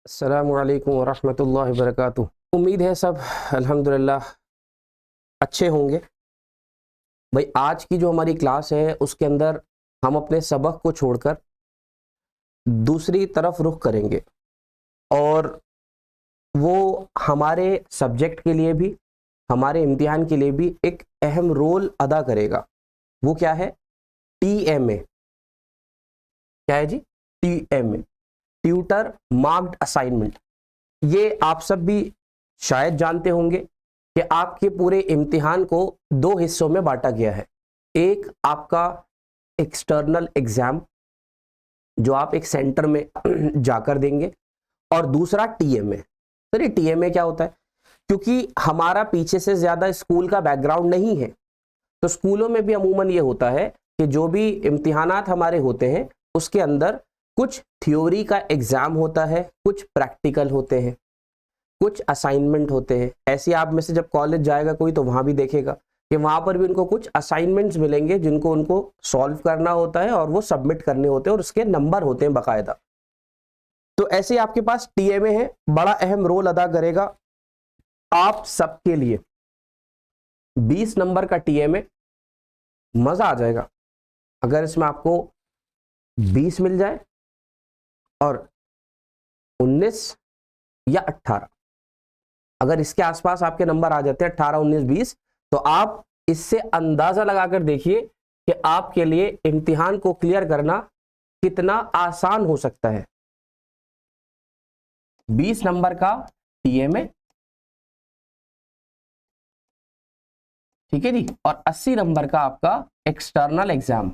अस्सलामु अलैकुम वरहमतुल्लाहि वबरकातुहू। उम्मीद है सब अल्हम्दुलिल्लाह अच्छे होंगे। भाई आज की जो हमारी क्लास है उसके अंदर हम अपने सबक को छोड़कर दूसरी तरफ रुख करेंगे और वो हमारे सब्जेक्ट के लिए भी हमारे इम्तिहान के लिए भी एक अहम रोल अदा करेगा। वो क्या है? TMA। क्या है जी? TMA, tutor marked assignment. ये आप सब भी शायद जानते होंगे कि आपके पूरे इम्तिहान को दो हिस्सों में बांटा गया है। एक आपका एक्सटर्नल एग्जाम जो आप एक सेंटर में जाकर देंगे और दूसरा TMA। सर ये TMA क्या होता है? क्योंकि हमारा पीछे से ज़्यादा स्कूल का बैकग्राउंड नहीं है, तो स्कूलों में भी अमूमन ये होता है कि जो भी इम्तिहानात हमारे होते हैं उसके अंदर कुछ थ्योरी का एग्जाम होता है, कुछ प्रैक्टिकल होते हैं, कुछ असाइनमेंट होते हैं। ऐसे आप में से जब कॉलेज जाएगा कोई तो वहां भी देखेगा कि वहां पर भी उनको कुछ असाइनमेंट्स मिलेंगे जिनको उनको सॉल्व करना होता है और वो सबमिट करने होते हैं और उसके नंबर होते हैं बाकायदा। तो ऐसे ही आपके पास TMA है, बड़ा अहम रोल अदा करेगा आप सबके लिए। 20 नंबर का TMA, मजा आ जाएगा अगर इसमें आपको 20 मिल जाए और 19 या 18, अगर इसके आसपास आपके नंबर आ जाते हैं 18, 19, 20, तो आप इससे अंदाजा लगाकर देखिए कि आपके लिए इम्तिहान को क्लियर करना कितना आसान हो सकता है। 20 नंबर का TMA, ठीक है जी, और 80 नंबर का आपका एक्सटर्नल एग्जाम,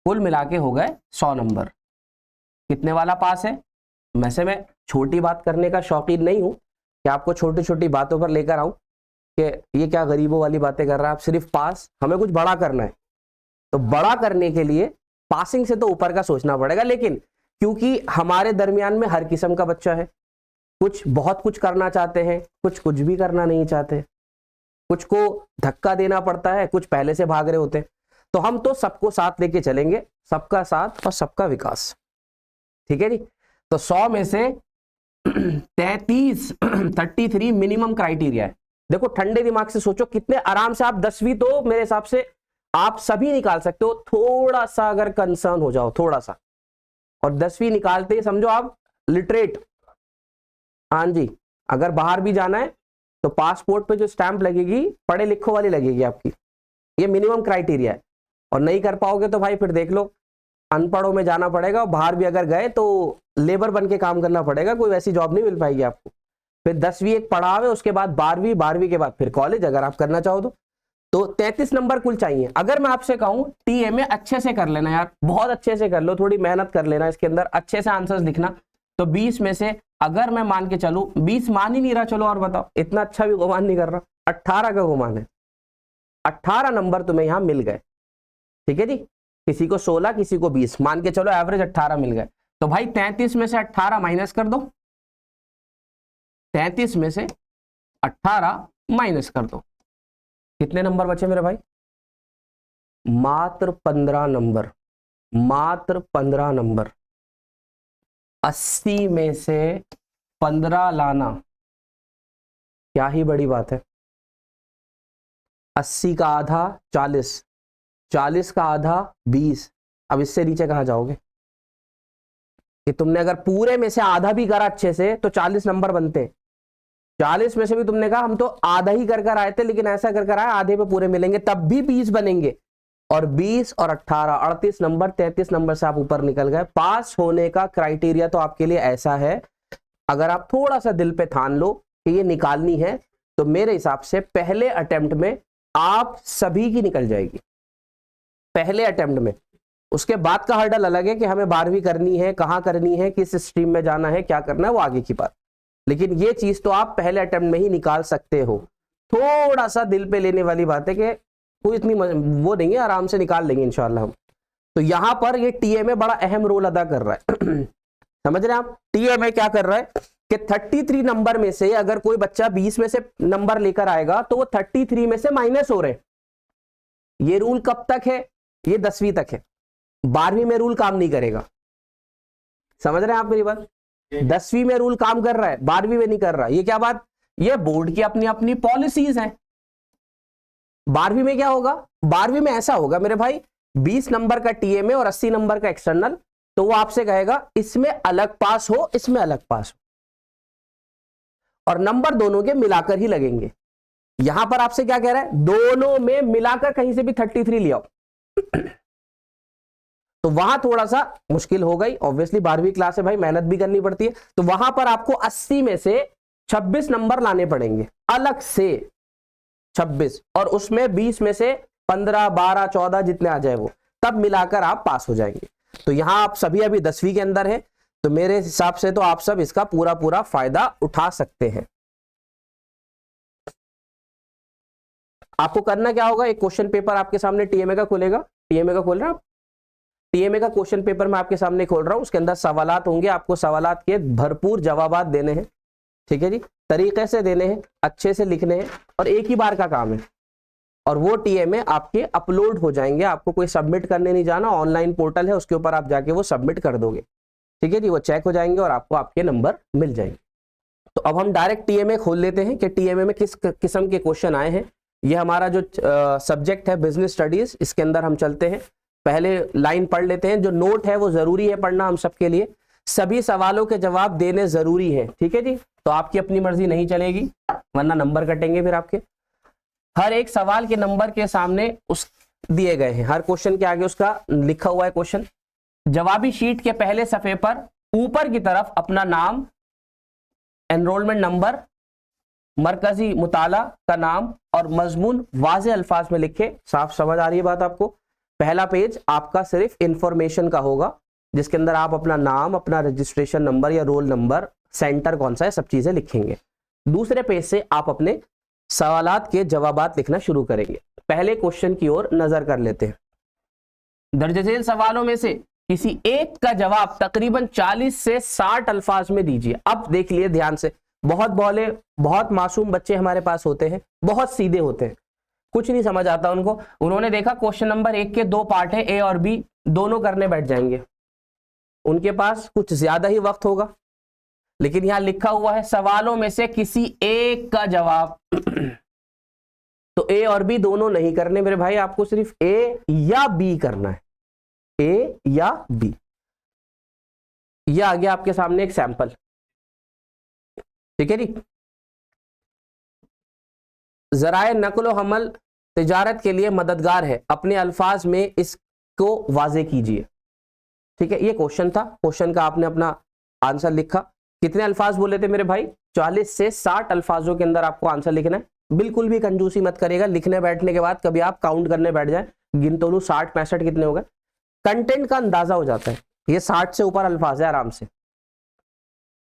कुल मिला के हो गए 100 नंबर। कितने वाला पास है? वैसे मैं छोटी बात करने का शौकीन नहीं हूं कि आपको छोटी छोटी बातों पर लेकर आऊं कि ये क्या गरीबों वाली बातें कर रहा है। आप सिर्फ पास, हमें कुछ बड़ा करना है। तो बड़ा करने के लिए पासिंग से तो ऊपर का सोचना पड़ेगा, लेकिन क्योंकि हमारे दरमियान में हर किस्म का बच्चा है, कुछ बहुत कुछ करना चाहते हैं, कुछ भी करना नहीं चाहते, कुछ को धक्का देना पड़ता है, कुछ पहले से भाग रहे होते हैं। तो हम तो सबको साथ लेके चलेंगे, सबका साथ और सबका विकास। ठीक है जी। तो 100 में से 33 मिनिमम क्राइटेरिया है। देखो ठंडे दिमाग से सोचो, कितने आराम से आप 10वीं तो मेरे हिसाब से आप सभी निकाल सकते हो, थोड़ा सा अगर कंसर्न हो जाओ थोड़ा सा, और 10वीं निकालते ही समझो आप लिटरेट। हाँ जी, अगर बाहर भी जाना है तो पासपोर्ट पे जो स्टैंप लगेगी पढ़े लिखो वाली लगेगी आपकी। ये मिनिमम क्राइटेरिया है, और नहीं कर पाओगे तो भाई फिर देख लो, अनपढ़ों में जाना पड़ेगा। बाहर भी अगर गए तो लेबर बन के काम करना पड़ेगा, कोई वैसी जॉब नहीं मिल पाएगी आपको। फिर 10वीं एक पढ़ाव है, उसके बाद 12वीं, 12वीं के बाद फिर कॉलेज अगर आप करना चाहो तो 33 नंबर कुल चाहिए। अगर मैं आपसे कहूं TMA अच्छे से कर लेना यार, बहुत अच्छे से कर लो, थोड़ी मेहनत कर लेना, इसके अंदर अच्छे से आंसर्स लिखना, तो 20 में से अगर मैं मान के चलूं, 20 मान ही नहीं रहा, चलो और बताओ, इतना अच्छा भी गुमान नहीं कर रहा, 18 का गुमान है। 18 नंबर तुम्हें यहां मिल गए, ठीक है जी। किसी को 16, किसी को 20, मान के चलो एवरेज 18 मिल गए। तो भाई 33 में से 18 माइनस कर दो, 33 में से 18 माइनस कर दो, कितने नंबर बचे मेरे भाई? मात्र 15 नंबर, मात्र 15 नंबर। 80 में से 15 लाना क्या ही बड़ी बात है। 80 का आधा 40, 40 का आधा 20। अब इससे नीचे कहां जाओगे? कि तुमने अगर पूरे में से आधा भी करा अच्छे से तो 40 नंबर बनते। 40 में से भी तुमने कहा हम तो आधा ही कर आए थे, लेकिन ऐसा कर आए आधे पे पूरे मिलेंगे, तब भी 20 बनेंगे। और 20 और 18 38 नंबर, 33 नंबर से आप ऊपर निकल गए। पास होने का क्राइटेरिया तो आपके लिए ऐसा है, अगर आप थोड़ा सा दिल पे ठान लो कि ये निकालनी है, तो मेरे हिसाब से पहले अटेम्प्ट में आप सभी की निकल जाएगी, पहले अटेम्प्ट में। उसके बाद का हर्डल अलग है कि हमें 12वीं करनी है, कहां करनी है, किस स्ट्रीम में जाना है, क्या करना है, वो आगे की बात। लेकिन ये चीज तो आप पहले अटेम्प्ट में ही निकाल सकते हो। थोड़ा सा दिल पे लेने वाली बात है कि कोई इतनी वो नहीं है, आराम से निकाल लेंगे इंशाल्लाह हम। तो यहां पर ये TMA बड़ा अहम रोल अदा कर रहा है। समझ रहे हैं आप? TMA क्या कर रहा है कि 33 नंबर में से अगर कोई बच्चा 20 में से नंबर लेकर आएगा तो वो 33 में से माइनस हो रहे हैं। ये रूल कब तक है? ये 10वीं तक है, 12वीं में रूल काम नहीं करेगा। समझ रहे हैं आप मेरी बात? 10वीं में रूल काम कर रहा है, 12वीं में नहीं कर रहा। ये क्या बात, ये बोर्ड की अपनी अपनी पॉलिसीज हैं। 12वीं में क्या होगा, 12वीं में ऐसा होगा मेरे भाई, 20 नंबर का टीएमए और 80 नंबर का एक्सटर्नल, तो वो आपसे कहेगा इसमें अलग पास हो, इसमें अलग पास हो, और नंबर दोनों के मिलाकर ही लगेंगे। यहां पर आपसे क्या कह रहा है, दोनों में मिलाकर कहीं से भी 33 ले आओ। तो वहां थोड़ा सा मुश्किल हो गई, ऑब्वियसली 12वीं क्लास है भाई, मेहनत भी करनी पड़ती है। तो वहां पर आपको 80 में से 26 नंबर लाने पड़ेंगे अलग से, 26, और उसमें 20 में से 15, 12, 14 जितने आ जाए वो, तब मिलाकर आप पास हो जाएंगे। तो यहां आप सभी अभी 10वीं के अंदर है, तो मेरे हिसाब से तो आप सब इसका पूरा पूरा फायदा उठा सकते हैं। आपको करना क्या होगा, एक क्वेश्चन पेपर आपके सामने टीएमए का खुलेगा, टीएमए का खोल रहे हैं आप, टीएमए का क्वेश्चन पेपर मैं आपके सामने खोल रहा हूं, उसके अंदर सवालात होंगे, आपको सवालात के भरपूर जवाबात देने हैं, ठीक है जी, तरीके से देने हैं, अच्छे से लिखने हैं, और एक ही बार का काम है, और वो टीएमए आपके अपलोड हो जाएंगे, आपको कोई सबमिट करने नहीं जाना, ऑनलाइन पोर्टल है उसके ऊपर आप जाके वो सबमिट कर दोगे, ठीक है जी, वो चेक हो जाएंगे और आपको आपके नंबर मिल जाएंगे। तो अब हम डायरेक्ट टीएमए खोल लेते हैं कि टीएमए में किस किस्म के क्वेश्चन आए हैं। ये हमारा जो सब्जेक्ट है बिजनेस स्टडीज, इसके अंदर हम चलते हैं, पहले लाइन पढ़ लेते हैं, जो नोट है वो जरूरी है पढ़ना हम सबके लिए, सभी सवालों के जवाब देने जरूरी है, ठीक है जी, तो आपकी अपनी मर्जी नहीं चलेगी वरना नंबर कटेंगे फिर आपके। हर एक सवाल के नंबर के सामने उस दिए गए हैं, हर क्वेश्चन के आगे उसका लिखा हुआ है क्वेश्चन। जवाबी शीट के पहले सफे पर ऊपर की तरफ अपना नाम, एनरोलमेंट नंबर, मरकजी मुताला का नाम और मजमून वाज़े अल्फाज में लिखे। साफ समझ आ रही है बात आपको। पहला पेज आपका सिर्फ इंफॉर्मेशन का होगा, जिसके अंदर आप अपना नाम, अपना रजिस्ट्रेशन नंबर या रोल नंबर, सेंटर कौन सा है, सब चीजें लिखेंगे। दूसरे पेज से आप अपने सवालात के जवाबात लिखना शुरू करेंगे। पहले क्वेश्चन की ओर नजर कर लेते हैं। दर्जझेल सवालों में से किसी एक का जवाब तकरीबन 40 से 60 अल्फाज में दीजिए। अब देख लिए ध्यान से, बहुत भोले, बहुत मासूम बच्चे हमारे पास होते हैं, बहुत सीधे होते हैं, कुछ नहीं समझ आता उनको। उन्होंने देखा क्वेश्चन नंबर 1 के 2 पार्ट है, ए और बी, दोनों करने बैठ जाएंगे। उनके पास कुछ ज्यादा ही वक्त होगा, लेकिन यहां लिखा हुआ है सवालों में से किसी एक का जवाब तो ए और बी दोनों नहीं करने मेरे भाई, आपको सिर्फ ए या बी करना है, ए या बी। यह आ गया आपके सामने एक सैंपल, ठीक है जी। जराए नकलो हमल तिजारत के लिए मददगार है, अपने अल्फाज में इसको वाजे कीजिए, ठीक है। ये क्वेश्चन था, क्वेश्चन का आपने अपना आंसर लिखा। कितने अल्फाज बोले थे मेरे भाई, 40 से 60 अल्फाजों के अंदर आपको आंसर लिखना है। बिल्कुल भी कंजूसी मत करेगा, लिखने बैठने के बाद कभी आप काउंट करने बैठ जाए, गिन तो लूं 60 65 कितने हो गए, कंटेंट का अंदाजा हो जाता है। ये 60 से ऊपर अल्फाज है आराम से,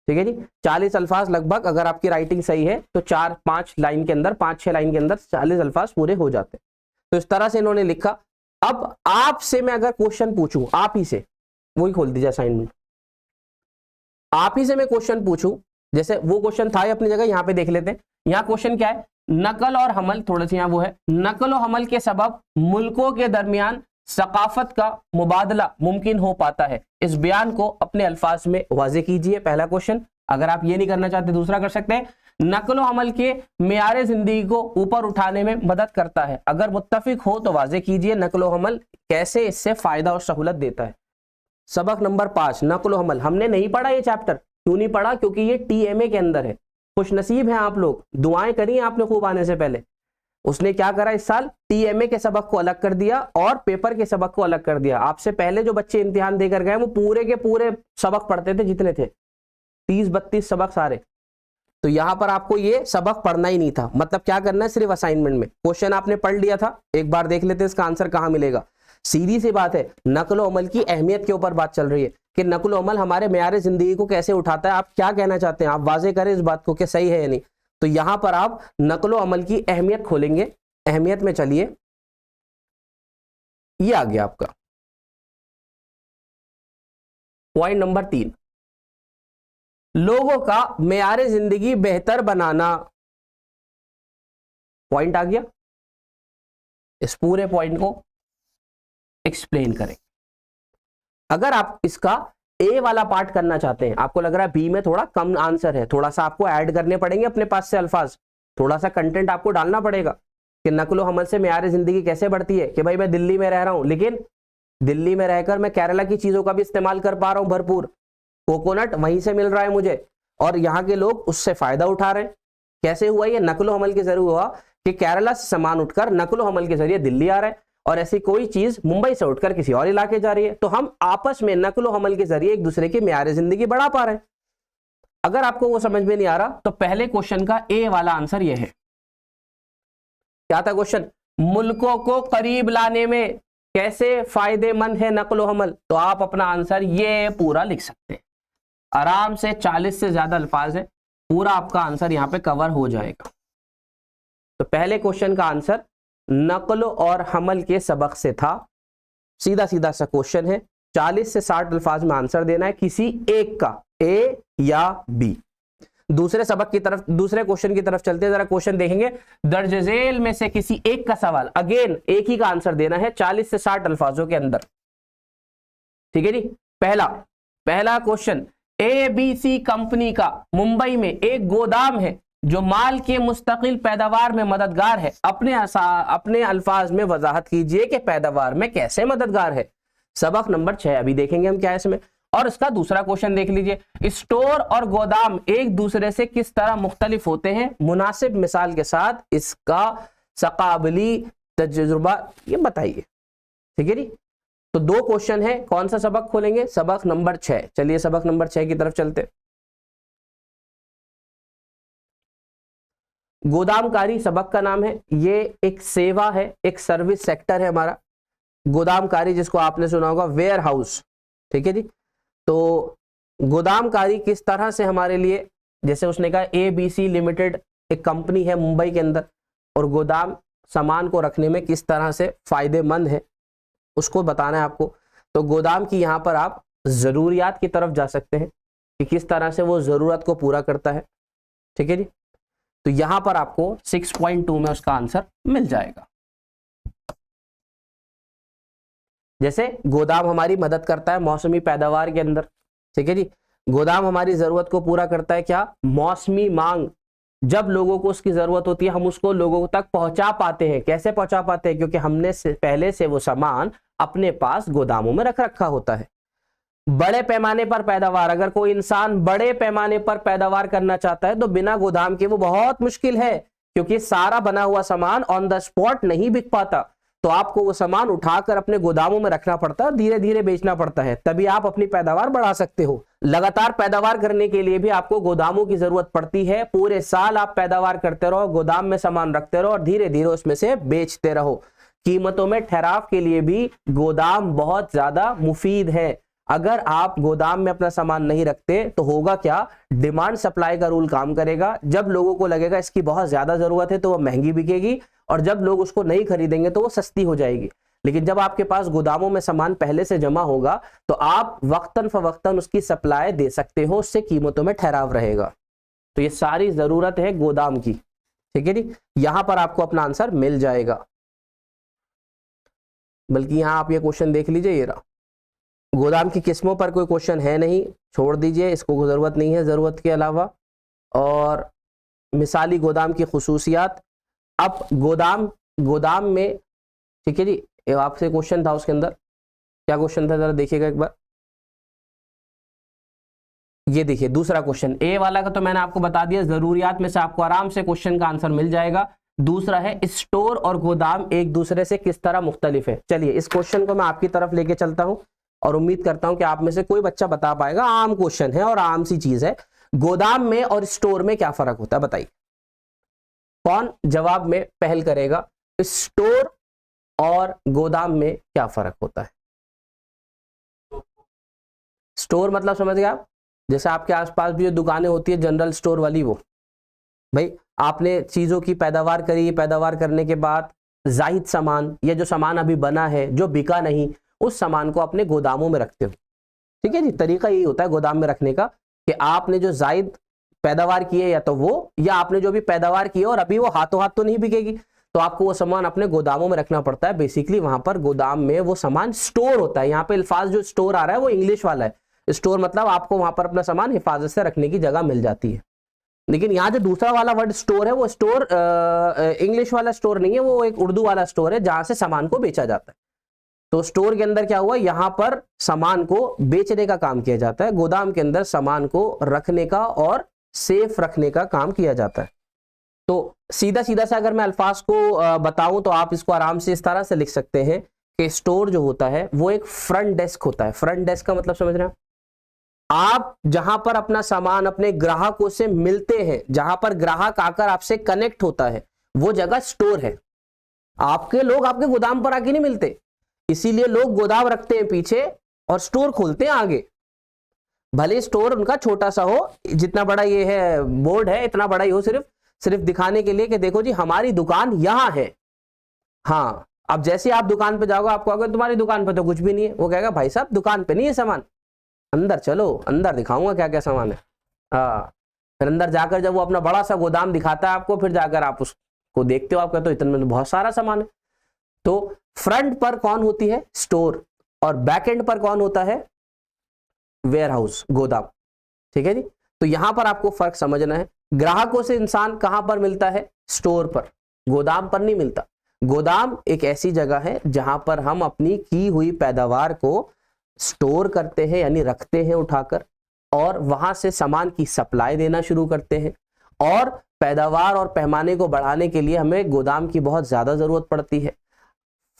ठीक है जी। 40 अल्फाज लगभग, अगर आपकी राइटिंग सही है तो 4-5 लाइन के अंदर, 5-6 लाइन के अंदर 40 अल्फाज पूरे हो जाते हैं। तो इस तरह से इन्होंने लिखा। अब आपसे मैं अगर क्वेश्चन पूछूं, आप ही से, वही खोल दीजिए असाइनमेंट, आप ही से मैं क्वेश्चन पूछूं, जैसे वो क्वेश्चन था अपनी जगह, यहां पे देख लेते हैं। यहां क्वेश्चन क्या है, नकल और हमल, थोड़े से यहां वो है, नकल और हमल के सबब मुल्कों के दरमियान सकाफत का मुबादला मुमकिन हो पाता है, इस बयान को अपने अल्फाज में वाज़े कीजिए। पहला क्वेश्चन, अगर आप ये नहीं करना चाहते दूसरा कर सकते हैं। नकल हमल के मेयार जिंदगी को ऊपर उठाने में मदद करता है, अगर मुत्तफिक हो तो वाज़े कीजिए नकल हमल कैसे इससे फायदा और सहूलत देता है। सबक नंबर 5, नकल हमल। हमने नहीं पढ़ा ये चैप्टर, क्यों नहीं पढ़ा, क्योंकि ये टीएमए के अंदर है। खुश नसीब हैं आप लोग, दुआएं करी आपने खूब आने से पहले। उसने क्या करा इस साल, टीएमए के सबक को अलग कर दिया और पेपर के सबक को अलग कर दिया। आपसे पहले जो बच्चे इम्तिहान देकर गए वो पूरे के पूरे सबक पढ़ते थे, जितने थे 30-32 सबक सारे। तो यहां पर आपको ये सबक पढ़ना ही नहीं था। मतलब क्या करना है, सिर्फ असाइनमेंट में क्वेश्चन आपने पढ़ लिया था, एक बार देख लेते हैं इसका आंसर कहां मिलेगा। सीधी सी बात है, नकल अमल की अहमियत के ऊपर बात चल रही है कि नकल अमल हमारे मेयार जिंदगी को कैसे उठाता है। आप क्या कहना चाहते हैं, आप वाजे करें इस बात को कि सही है या नहीं। तो यहां पर आप नकल अमल की अहमियत खोलेंगे। अहमियत में चलिए, ये आ गया आपका पॉइंट नंबर 3, लोगों का मेयार जिंदगी बेहतर बनाना। पॉइंट आ गया, इस पूरे पॉइंट को एक्सप्लेन करें। अगर आप इसका ए वाला पार्ट करना चाहते हैं, आपको लग रहा है बी में थोड़ा कम आंसर है, थोड़ा सा आपको ऐड करने पड़ेंगे अपने पास से अल्फाज, थोड़ा सा कंटेंट आपको डालना पड़ेगा कि नक्लो हमल से मेयार जिंदगी कैसे बढ़ती है, कि भाई मैं दिल्ली में रह रहा हूं लेकिन दिल्ली में रहकर मैं केरला की चीजों का भी इस्तेमाल कर पा रहा हूं भरपूर, कोकोनट वहीं से मिल रहा है मुझे और यहाँ के लोग उससे फायदा उठा रहे हैं। कैसे हुआ ये? नकलो हमल के जरिए हुआ कि केरला से सामान उठकर नकलो हमल के जरिए दिल्ली आ रहा है और ऐसी कोई चीज मुंबई से उठकर किसी और इलाके जा रही है, तो हम आपस में नकलो हमल के जरिए एक दूसरे की मेयार जिंदगी बढ़ा पा रहे हैं। अगर आपको वो समझ में नहीं आ रहा तो पहले क्वेश्चन का ए वाला आंसर ये है। क्या था क्वेश्चन? मुल्कों को करीब लाने में कैसे फायदेमंद है नकलो हमल, तो आप अपना आंसर ये पूरा लिख सकते हैं आराम से, 40 से ज्यादा अल्फाज है, पूरा आपका आंसर यहां पे कवर हो जाएगा। तो पहले क्वेश्चन का आंसर नकलो और हमल के सबक से था, सीधा सीधा सा क्वेश्चन है, 40 से 60 अल्फाज में आंसर देना है किसी एक का, ए या बी। दूसरे सबक की तरफ, दूसरे क्वेश्चन की तरफ चलते हैं, जरा क्वेश्चन देखेंगे। दर्ज झेल में से किसी एक का सवाल, अगेन एक ही का आंसर देना है 40 से 60 अल्फाजों के अंदर, ठीक है जी। पहला क्वेश्चन, ABC कंपनी का मुंबई में एक गोदाम है जो माल के मुस्तकिल पैदावार में मददगार है, अपने अल्फाज में वजाहत कीजिए कि पैदावार में कैसे मददगार है। सबक नंबर 6 अभी देखेंगे हम क्या है इसमें। और इसका दूसरा क्वेश्चन देख लीजिए, स्टोर और गोदाम एक दूसरे से किस तरह मुख्तलिफ होते हैं, मुनासिब मिसाल के साथ इसका सकाबली तजुर्बा ये बताइए, ठीक है जी। तो दो क्वेश्चन है, कौन सा सबक खोलेंगे? सबक नंबर 6। चलिए सबक नंबर 6 की तरफ चलते। गोदामकारी सबक का नाम है, ये एक सेवा है, एक सर्विस सेक्टर है हमारा। गोदामकारी जिसको आपने सुना होगा वेयर हाउस, ठीक है जी। तो गोदामकारी किस तरह से हमारे लिए, जैसे उसने कहा ABC लिमिटेड एक कंपनी है मुंबई के अंदर और गोदाम सामान को रखने में किस तरह से फायदेमंद है उसको बताना है आपको। तो गोदाम की यहाँ पर आप जरूरियात की तरफ जा सकते हैं कि किस तरह से वो जरूरत को पूरा करता है, ठीक है जी। तो यहां पर आपको 6.2 में उसका आंसर मिल जाएगा। जैसे गोदाम हमारी मदद करता है मौसमी पैदावार के अंदर, ठीक है जी। गोदाम हमारी जरूरत को पूरा करता है क्या? मौसमी मांग, जब लोगों को उसकी जरूरत होती है हम उसको लोगों तक पहुंचा पाते हैं। कैसे पहुंचा पाते हैं? क्योंकि हमने पहले से वो सामान अपने पास गोदामों में रख रखा होता है। बड़े पैमाने पर पैदावार, अगर कोई इंसान बड़े पैमाने पर पैदावार करना चाहता है तो बिना गोदाम के वो बहुत मुश्किल है, क्योंकि सारा बना हुआ सामान ऑन द स्पॉट नहीं बिक पाता। तो आपको वो सामान उठाकर अपने गोदामों में रखना पड़ता है और धीरे धीरे बेचना पड़ता है, तभी आप अपनी पैदावार बढ़ा सकते हो। लगातार पैदावार करने के लिए भी आपको गोदामों की जरूरत पड़ती है। पूरे साल आप पैदावार करते रहो, गोदाम में सामान रखते रहो और धीरे धीरे उसमें से बेचते रहो। कीमतों में ठहराव के लिए भी गोदाम बहुत ज्यादा मुफीद है। अगर आप गोदाम में अपना सामान नहीं रखते तो होगा क्या? डिमांड सप्लाई का रूल काम करेगा। जब लोगों को लगेगा इसकी बहुत ज्यादा जरूरत है तो वो महंगी बिकेगी, और जब लोग उसको नहीं खरीदेंगे तो वो सस्ती हो जाएगी। लेकिन जब आपके पास गोदामों में सामान पहले से जमा होगा तो आप वक्तन फवक्तन उसकी सप्लाई दे सकते हो, उससे कीमतों में ठहराव रहेगा। तो ये सारी जरूरत है गोदाम की, ठीक है जी। यहां पर आपको अपना आंसर मिल जाएगा। बल्कि यहां आप ये क्वेश्चन देख लीजिए, ये रहा। गोदाम की किस्मों पर कोई क्वेश्चन है नहीं, छोड़ दीजिए, इसको जरूरत नहीं है जरूरत के अलावा। और मिसाली गोदाम की खुसूसियात। अब गोदाम में, ठीक है जी, आपसे क्वेश्चन था, उसके अंदर क्या क्वेश्चन था जरा देखिएगा एक बार। ये देखिए दूसरा क्वेश्चन, ए वाला का तो मैंने आपको बता दिया, जरूरियात में से आपको आराम से क्वेश्चन का आंसर मिल जाएगा। दूसरा है स्टोर और गोदाम एक दूसरे से किस तरह मुख्तलिफ है। चलिए इस क्वेश्चन को मैं आपकी तरफ लेके चलता हूं और उम्मीद करता हूं कि आप में से कोई बच्चा बता पाएगा। आम क्वेश्चन है और आम सी चीज है। गोदाम में और स्टोर में क्या फर्क होता है बताइए, कौन जवाब में पहल करेगा? स्टोर और गोदाम में क्या फर्क होता है? स्टोर मतलब समझ गए आप, जैसे आपके आसपास भी जो दुकानें होती है जनरल स्टोर वाली, वो भाई आपने चीजों की पैदावार करी, पैदावार करने के बाद जाहिद सामान या जो सामान अभी बना है जो बिका नहीं, उस सामान को अपने गोदामों में रखते हो, ठीक है जी। तरीका यही होता है गोदाम में रखने का कि आपने जो जायद पैदावार की है या तो वो, या आपने जो भी पैदावार की है और अभी वो हाथों हाथ तो नहीं बिकेगी, तो आपको वो सामान अपने गोदामों में रखना पड़ता है। बेसिकली वहां पर गोदाम में वो सामान स्टोर होता है। यहाँ पे अल्फाज जो स्टोर आ रहा है वो इंग्लिश वाला है, स्टोर मतलब आपको वहां पर अपना सामान हिफाजत से रखने की जगह मिल जाती है। लेकिन यहाँ जो दूसरा वाला वर्ड स्टोर है वो स्टोर इंग्लिश वाला स्टोर नहीं है, वो एक उर्दू वाला स्टोर है जहां से सामान को बेचा जाता है। तो स्टोर के अंदर क्या हुआ, यहाँ पर सामान को बेचने का काम किया जाता है, गोदाम के अंदर सामान को रखने का और सेफ रखने का काम किया जाता है। तो सीधा सीधा से अगर मैं अल्फाज को बताऊं तो आप इसको आराम से इस तरह से लिख सकते हैं कि स्टोर जो होता है वो एक फ्रंट डेस्क होता है। फ्रंट डेस्क का मतलब समझ रहे हैं आप, जहां पर अपना सामान अपने ग्राहकों से मिलते हैं, जहां पर ग्राहक आकर आपसे कनेक्ट होता है, वो जगह स्टोर है। आपके लोग आपके गोदाम पर आके नहीं मिलते, इसीलिए लोग गोदाम रखते हैं पीछे और स्टोर खोलते हैं आगे। भले स्टोर उनका छोटा सा हो, जितना बड़ा ये है बोर्ड है इतना बड़ा ही हो, सिर्फ दिखाने के लिए कि देखो जी हमारी दुकान यहां है। हाँ, अब जैसे आप दुकान पे जाओगे, आपको अगर तुम्हारी दुकान पे तो कुछ भी नहीं है, वो कहेगा भाई साहब दुकान पे नहीं है सामान, अंदर चलो, अंदर दिखाऊंगा क्या क्या सामान है। हाँ, फिर अंदर जाकर जब वो अपना बड़ा सा गोदाम दिखाता है आपको, फिर जाकर आप उसको देखते हो, आप कहते हो इतने में तो बहुत सारा सामान है। तो फ्रंट पर कौन होती है, स्टोर, और बैक एंड पर कौन होता है, वेयर हाउस, गोदाम। ठीक है जी। तो यहां पर आपको फर्क समझना है। ग्राहकों से इंसान कहां पर मिलता है, स्टोर पर, गोदाम पर नहीं मिलता। गोदाम एक ऐसी जगह है जहां पर हम अपनी की हुई पैदावार को स्टोर करते हैं, यानी रखते हैं उठाकर, और वहां से सामान की सप्लाई देना शुरू करते हैं। और पैदावार और पैमाने को बढ़ाने के लिए हमें गोदाम की बहुत ज्यादा जरूरत पड़ती है।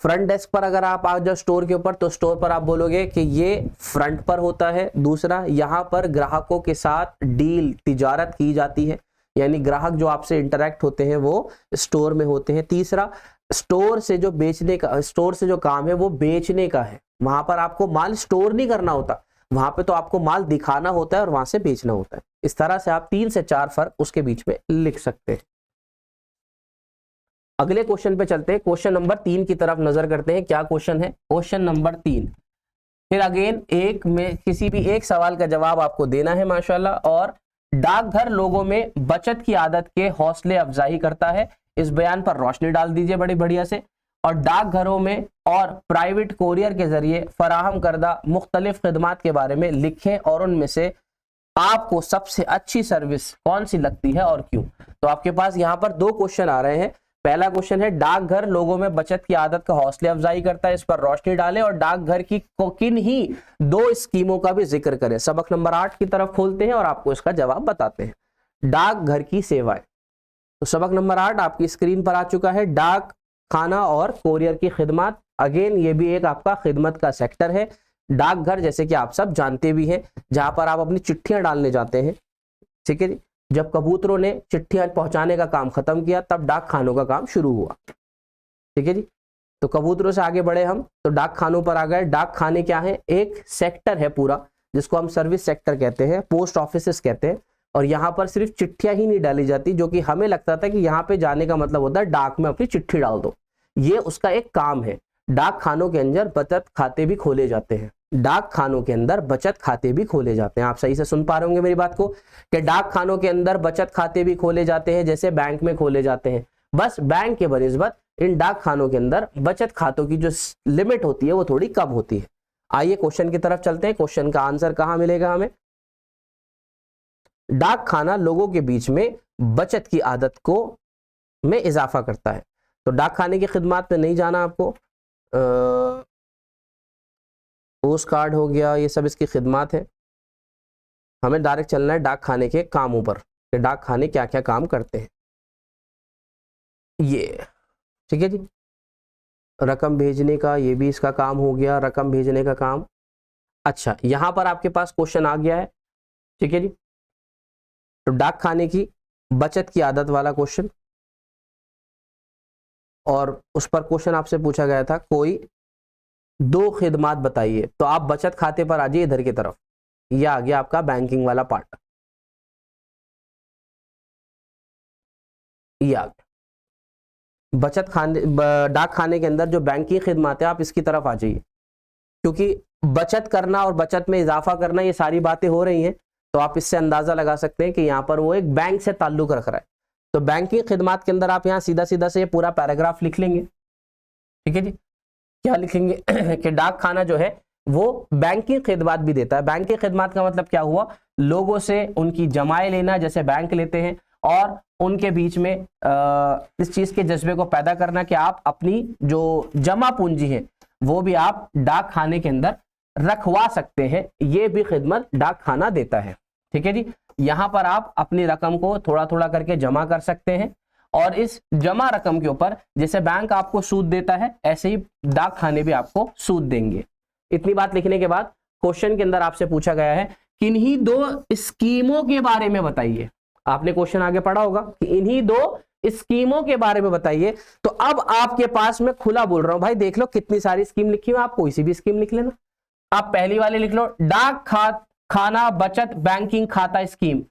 फ्रंट डेस्क पर अगर आप आ जाओ स्टोर के ऊपर, तो स्टोर पर आप बोलोगे कि ये फ्रंट पर होता है। दूसरा, यहाँ पर ग्राहकों के साथ डील, तिजारत की जाती है, यानी ग्राहक जो आपसे इंटरेक्ट होते हैं वो स्टोर में होते हैं। तीसरा, स्टोर से जो बेचने का, स्टोर से जो काम है वो बेचने का है। वहां पर आपको माल स्टोर नहीं करना होता, वहां पे तो आपको माल दिखाना होता है और वहां से बेचना होता है। इस तरह से आप 3 से 4 फर्क उसके बीच में लिख सकते हैं। अगले क्वेश्चन पे चलते हैं। क्वेश्चन नंबर 3 की तरफ नजर करते हैं। क्या क्वेश्चन है, क्वेश्चन नंबर 3। फिर अगेन एक में किसी भी एक सवाल का जवाब आपको देना है माशाल्लाह। और डाकघर लोगों में बचत की आदत के हौसले अफजाई करता है। इस बयान पर रोशनी डाल दीजिए बड़ी बढ़िया से। और डाकघरों में और प्राइवेट कोरियर के जरिए फराहम करदा मुख्तलिफ खिदमात के बारे में लिखें और उनमें से आपको सबसे अच्छी सर्विस कौन सी लगती है और क्यों। तो आपके पास यहाँ पर 2 क्वेश्चन आ रहे हैं। पहला क्वेश्चन है, डाकघर लोगों में बचत की आदत का हौसले अफजाई करता है, इस पर रोशनी डालें और डाकघर की किन ही 2 स्कीमों का भी जिक्र करें। सबक नंबर 8 की तरफ खोलते हैं और आपको इसका जवाब बताते हैं। डाकघर की सेवाएं। तो सबक नंबर 8 आपकी स्क्रीन पर आ चुका है। डाक खाना और कोरियर की खिदमत। अगेन ये भी एक आपका खिदमत का सेक्टर है। डाकघर जैसे कि आप सब जानते भी हैं, जहां पर आप अपनी चिट्ठियां डालने जाते हैं। ठीक है जी। जब कबूतरों ने चिट्ठियां पहुंचाने का काम खत्म किया, तब डाक खानों का काम शुरू हुआ। ठीक है जी। तो कबूतरों से आगे बढ़े हम, तो डाक खानों पर आ गए। डाक खाने क्या है, एक सेक्टर है पूरा, जिसको हम सर्विस सेक्टर कहते हैं, पोस्ट ऑफिसेस कहते हैं। और यहाँ पर सिर्फ चिट्ठियां ही नहीं डाली जाती, जो कि हमें लगता था कि यहाँ पे जाने का मतलब होता है डाक में अपनी चिट्ठी डाल दो। ये उसका एक काम है। डाक खानों के अंदर बचत खाते भी खोले जाते हैं। डाक खानों के अंदर बचत खाते भी खोले जाते हैं। आप सही से सुन पा रहे होंगे मेरी बात को, कि डाक खानों के अंदर बचत खाते भी खोले जाते हैं, जैसे बैंक में खोले जाते हैं। बस बैंक के बनिस्बत इन डाक खानों के अंदर बचत खातों की जो लिमिट होती है वो थोड़ी कम होती है। आइए क्वेश्चन की तरफ चलते हैं। क्वेश्चन का आंसर कहां मिलेगा हमें। डाक खाना लोगों के बीच में बचत की आदत को में इजाफा करता है। तो डाक खाने की खिदमत में नहीं जाना आपको, पोस्ट कार्ड हो गया, ये सब इसकी खिदमत है। हमें डायरेक्ट चलना है डाक खाने के कामों पर, कि डाक खाने क्या क्या काम करते हैं। ये ठीक है जी। रकम भेजने का, ये भी इसका काम हो गया, रकम भेजने का काम। अच्छा, यहां पर आपके पास क्वेश्चन आ गया है। ठीक है जी। तो डाक खाने की बचत की आदत वाला क्वेश्चन, और उस पर क्वेश्चन आपसे पूछा गया था कोई 2 खिदमत बताइए। तो आप बचत खाते पर आ जाइए इधर की तरफ। यह आ गया आपका बैंकिंग वाला पार्ट। ये आ गया बचत खाने, डाक खाने के अंदर जो बैंकिंग खिदमत है, आप इसकी तरफ आ जाइए। क्योंकि बचत करना और बचत में इजाफा करना, ये सारी बातें हो रही हैं, तो आप इससे अंदाजा लगा सकते हैं कि यहाँ पर वो एक बैंक से ताल्लुक रख रहा है। तो बैंकिंग खिदमत के अंदर आप यहाँ सीधा सीधा से ये पूरा पैराग्राफ लिख लेंगे। ठीक है जी। क्या लिखेंगे कि डाक खाना जो है वो बैंकिंग खिदमत भी देता है। बैंकिंग खिदमत का मतलब क्या हुआ, लोगों से उनकी जमाएं लेना, जैसे बैंक लेते हैं, और उनके बीच में इस चीज के जज्बे को पैदा करना कि आप अपनी जो जमा पूंजी है वो भी आप डाक खाने के अंदर रखवा सकते हैं। ये भी खिदमत डाक खाना देता है। ठीक है जी, यहां पर आप अपनी रकम को थोड़ा थोड़ा करके जमा कर सकते हैं, और इस जमा रकम के ऊपर जैसे बैंक आपको सूद देता है, ऐसे ही डाक खाने भी आपको सूद देंगे। इतनी बात लिखने के बाद क्वेश्चन के अंदर आपसे पूछा गया है किन्हीं दो स्कीमों के बारे में बताइए। आपने क्वेश्चन आगे पढ़ा होगा कि इन्हीं दो स्कीमों के बारे में बताइए। तो अब आपके पास मैं खुला बोल रहा हूं भाई, देख लो कितनी सारी स्कीम लिखी हुई, आप कोई सी भी स्कीम लिख लेना। आप पहली वाली लिख लो, डाक खाना बचत बैंकिंग खाता स्कीम,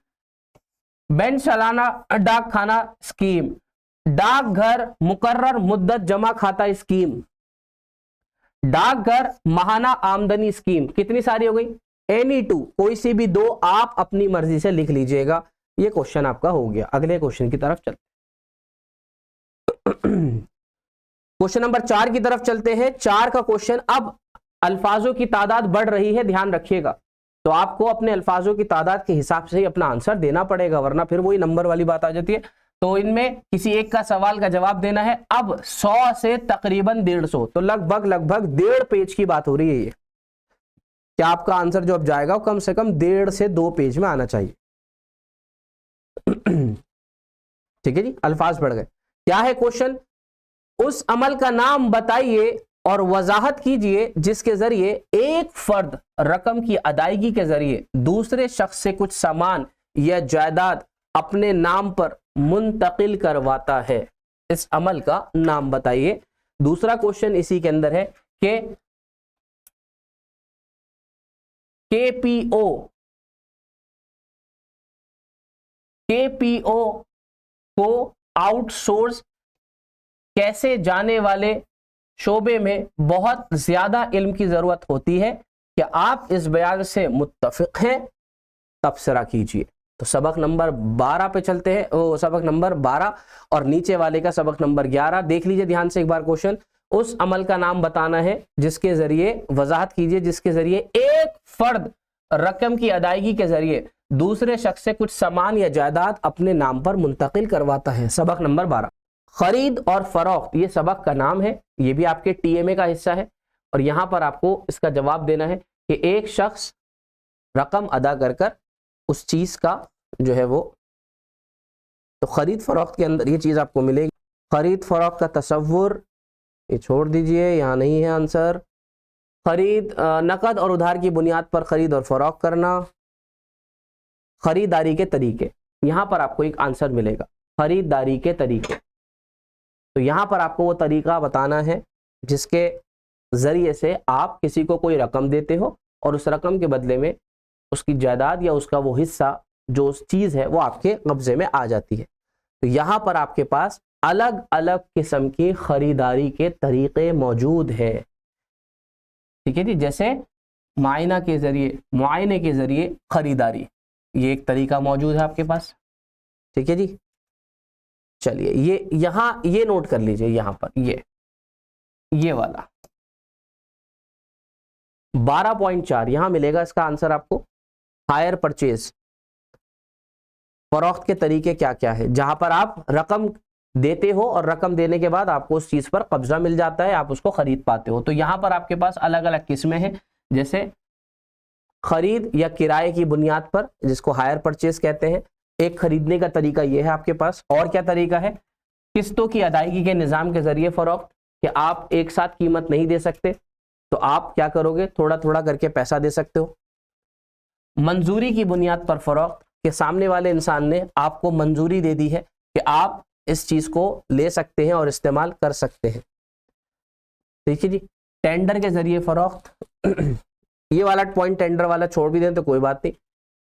बैंक सालाना डाक खाना स्कीम, डाकघर मुकर्रर मुद्दत जमा खाता स्कीम, डाकघर माहाना आमदनी स्कीम। कितनी सारी हो गई, एनी टू, कोई सी भी दो आप अपनी मर्जी से लिख लीजिएगा। ये क्वेश्चन आपका हो गया। अगले क्वेश्चन की तरफ चलते क्वेश्चन नंबर 4 की तरफ चलते हैं। 4 का क्वेश्चन, अब अल्फाजों की तादाद बढ़ रही है, ध्यान रखिएगा। तो आपको अपने अल्फाजों की तादाद के हिसाब से ही अपना आंसर देना पड़ेगा, वरना फिर वही नंबर वाली बात आ जाती है। तो इनमें किसी एक का सवाल का जवाब देना है। अब 100 से तकरीबन 150, तो लगभग 1.5 पेज की बात हो रही है ये। क्या आपका आंसर जो अब जाएगा वो कम से कम 1.5 से 2 पेज में आना चाहिए। ठीक है जी, अल्फाज बढ़ गए। क्या है क्वेश्चन, उस अमल का नाम बताइए और वजाहत कीजिए जिसके जरिए एक फर्द रकम की अदायगी के जरिए दूसरे शख्स से कुछ सामान या जायदाद अपने नाम पर मुंतकिल करवाता है। इस अमल का नाम बताइए। दूसरा क्वेश्चन इसी के अंदर है कि केपीओ को आउटसोर्स कैसे जाने वाले शोबे में बहुत ज्यादा इल्म की जरूरत होती है। क्या आप इस बयान से मुत्तफिक हैं? तबसरा कीजिए। तो सबक नंबर 12 पे चलते हैं, वो सबक नंबर 12 और नीचे वाले का सबक नंबर 11 देख लीजिए ध्यान से एक बार। क्वेश्चन, उस अमल का नाम बताना है जिसके जरिए, वजाहत कीजिए जिसके जरिए एक फर्द रकम की अदायगी के जरिए दूसरे शख्स से कुछ सामान या जायदाद अपने नाम पर मुंतकिल करवाता है। सबक नंबर 12, खरीद और फरोख्त, ये सबक का नाम है, ये भी आपके टीएमए का हिस्सा है। और यहां पर आपको इसका जवाब देना है कि एक शख्स रकम अदा कर कर उस चीज का जो है वो, तो खरीद फरोख्त के अंदर ये चीज आपको मिलेगी। खरीद फरोख्त का तसव्वुर ये छोड़ दीजिए, यहाँ नहीं है आंसर। खरीद, नकद और उधार की बुनियाद पर खरीद और फरोख्त करना, खरीदारी के तरीके, यहां पर आपको एक आंसर मिलेगा, खरीदारी के तरीके। तो यहां पर आपको वो तरीका बताना है जिसके जरिए से आप किसी को कोई रकम देते हो और उस रकम के बदले में उसकी जायदाद या उसका वो हिस्सा जो उस चीज है वो आपके कब्जे में आ जाती है। तो यहां पर आपके पास अलग अलग किस्म की खरीदारी के तरीके मौजूद है। ठीक है जी, जैसे मुआयना के जरिए, मुआयने के जरिए खरीदारी, ये एक तरीका मौजूद है आपके पास। ठीक है जी, चलिए ये यहां ये नोट कर लीजिए, यहां पर ये वाला 12.4 यहां मिलेगा इसका आंसर आपको। हायर परचेज, फरोख्त के तरीके क्या क्या है, जहां पर आप रकम देते हो और रकम देने के बाद आपको उस चीज पर कब्जा मिल जाता है, आप उसको खरीद पाते हो। तो यहां पर आपके पास अलग अलग किस्में हैं, जैसे खरीद या किराए की बुनियाद पर, जिसको हायर परचेज कहते हैं। एक खरीदने का तरीका यह है आपके पास। और क्या तरीका है, किस्तों की अदायगी के निजाम के जरिए फरोख्त, कि आप एक साथ कीमत नहीं दे सकते तो आप क्या करोगे, थोड़ा थोड़ा करके पैसा दे सकते हो। मंजूरी की बुनियाद पर फरोख्त, के सामने वाले इंसान ने आपको मंजूरी दे दी है कि आप इस चीज को ले सकते हैं और इस्तेमाल कर सकते हैं। ठीक है जी, टेंडर के जरिए फरोख्त, ये वाला पॉइंट टेंडर वाला छोड़ भी दें तो कोई बात नहीं।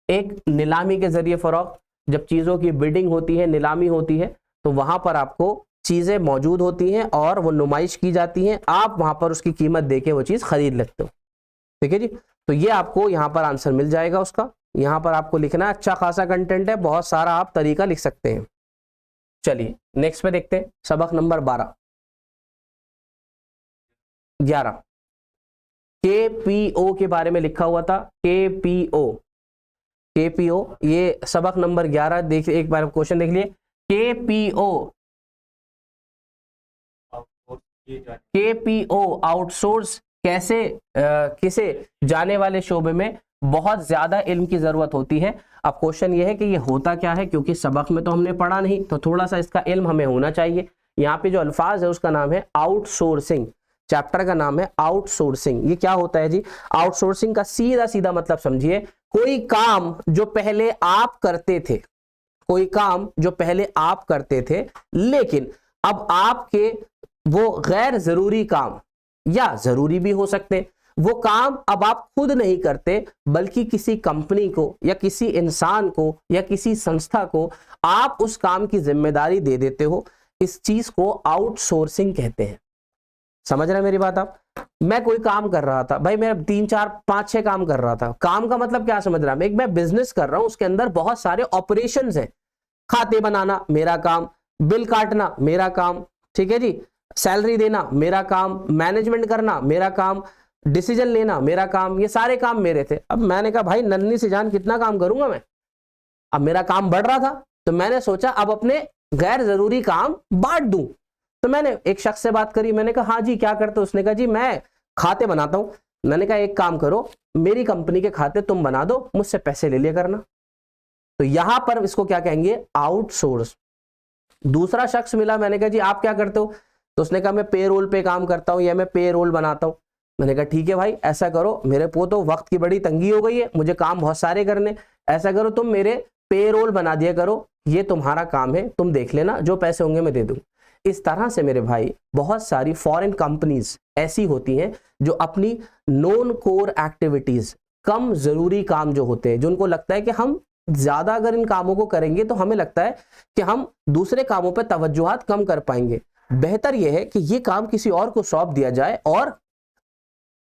एक नीलामी के जरिए फरोख्त, जब चीजों की बिडिंग होती है, नीलामी होती है, तो वहां पर आपको चीजें मौजूद होती हैं और वो नुमाइश की जाती हैं, आप वहां पर उसकी कीमत देके वो चीज खरीद लेते हो। ठीक है जी, तो ये आपको यहाँ पर आंसर मिल जाएगा उसका। यहाँ पर आपको लिखना है, अच्छा खासा कंटेंट है, बहुत सारा आप तरीका लिख सकते हैं। चलिए नेक्स्ट पे देखते हैं, सबक नंबर 11। KPO के बारे में लिखा हुआ था, KPO, ये सबक नंबर 11 देखिए, एक बार क्वेश्चन देख लिए। KPO आउटसोर्स कैसे किसे जाने वाले शोबे में बहुत ज्यादा इल्म की जरूरत होती है। अब क्वेश्चन ये है कि ये होता क्या है, क्योंकि सबक में तो हमने पढ़ा नहीं, तो थोड़ा सा इसका इल्म हमें होना चाहिए। यहाँ पे जो अल्फाज है उसका नाम है आउटसोर्सिंग, चैप्टर का नाम है आउटसोर्सिंग। ये क्या होता है जी? आउटसोर्सिंग का सीधा सीधा मतलब समझिए, कोई काम जो पहले आप करते थे, कोई काम जो पहले आप करते थे, लेकिन अब आपके वो गैर जरूरी काम, या जरूरी भी हो सकते, वो काम अब आप खुद नहीं करते, बल्कि किसी कंपनी को या किसी इंसान को या किसी संस्था को आप उस काम की जिम्मेदारी दे देते हो। इस चीज को आउटसोर्सिंग कहते हैं। समझ रहे हैं मेरी बात आप? मैं कोई काम कर रहा था भाई, मैं 3 4 5 6 काम कर रहा था। काम का मतलब क्या समझ रहा है? एक मैं बिजनेस कर रहा हूं, उसके अंदर बहुत सारे ऑपरेशंस हैं। खाते बनाना मेरा काम, बिल काटना मेरा काम, ठीक है जी, सैलरी देना मेरा काम, मैनेजमेंट करना मेरा काम, डिसीजन लेना मेरा काम, ये सारे काम मेरे थे। अब मैंने कहा भाई नन्ही सी जान कितना काम करूंगा मैं। अब मेरा काम बढ़ रहा था, तो मैंने सोचा अब अपने गैर जरूरी काम बांट दूं। तो मैंने एक शख्स से बात करी, मैंने कहा हाँ जी क्या करते हो? उसने कहा जी मैं खाते बनाता हूं। मैंने कहा एक काम करो, मेरी कंपनी के खाते तुम बना दो, मुझसे पैसे ले लिया करना। तो यहां पर इसको क्या कहेंगे? आउटसोर्स। दूसरा शख्स मिला, मैंने कहा जी आप क्या करते हो? तो उसने कहा मैं पेरोल पे काम करता हूं, या मैं पेरोल बनाता हूं। मैंने कहा ठीक है भाई, ऐसा करो, मेरे को तो वक्त की बड़ी तंगी हो गई है, मुझे काम बहुत सारे करने, ऐसा करो तुम मेरे पेरोल बना दिया करो, ये तुम्हारा काम है, तुम देख लेना, जो पैसे होंगे मैं दे दूंगा। इस तरह से मेरे भाई बहुत सारी फॉरेन कंपनीज ऐसी होती हैं जो अपनी नॉन कोर एक्टिविटीज, कम जरूरी काम जो होते हैं, जो उनको लगता है कि हम ज्यादा अगर इन कामों को करेंगे तो हमें लगता है कि हम दूसरे कामों पर तवज्जुहात कम कर पाएंगे, बेहतर यह है कि ये काम किसी और को सौंप दिया जाए और